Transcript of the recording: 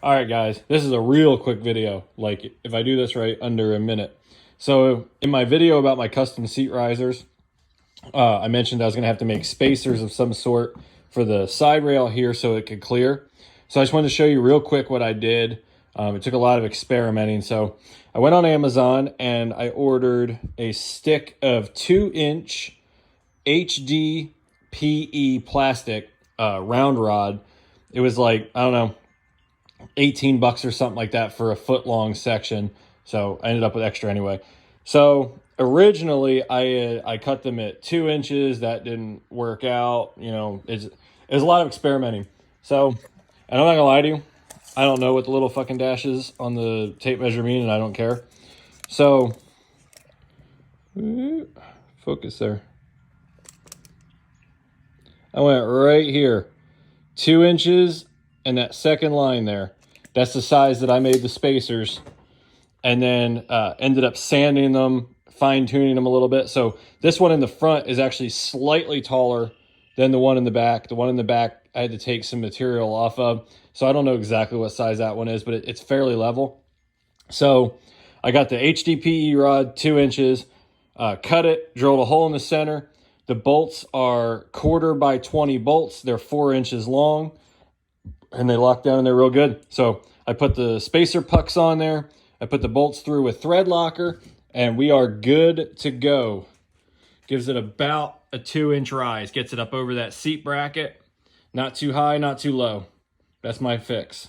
All right, guys, this is a real quick video. Like, if I do this right, under a minute. So in my video about my custom seat risers, I mentioned I was going to have to make spacers of some sort for the side rail here so it could clear. So I just wanted to show you real quick what I did. It took a lot of experimenting. So I went on Amazon and I ordered a stick of 2-inch HDPE plastic round rod. It was like, I don't know, 18 bucks or something like that for a foot long section. So I ended up with extra anyway. So originally I cut them at 2 inches. That didn't work out. You know, it's a lot of experimenting. So, and I'm not gonna lie to you, I don't know what the little fucking dashes on the tape measure mean, and I don't care. So, focus there. I went right here, 2 inches, and that second line there. That's the size that I made the spacers, and then ended up sanding them, fine-tuning them a little bit. So this one in the front is actually slightly taller than the one in the back. The one in the back I had to take some material off of. So I don't know exactly what size that one is, but it's fairly level. So I got the HDPE rod, 2 inches, cut it, drilled a hole in the center. The bolts are 1/4 by 20 bolts. They're 4 inches long, and they lock down and they're real good. So I put the spacer pucks on there. I put the bolts through with thread locker, and we are good to go. Gives it about a 2-inch rise. Gets it up over that seat bracket. Not too high, not too low. That's my fix.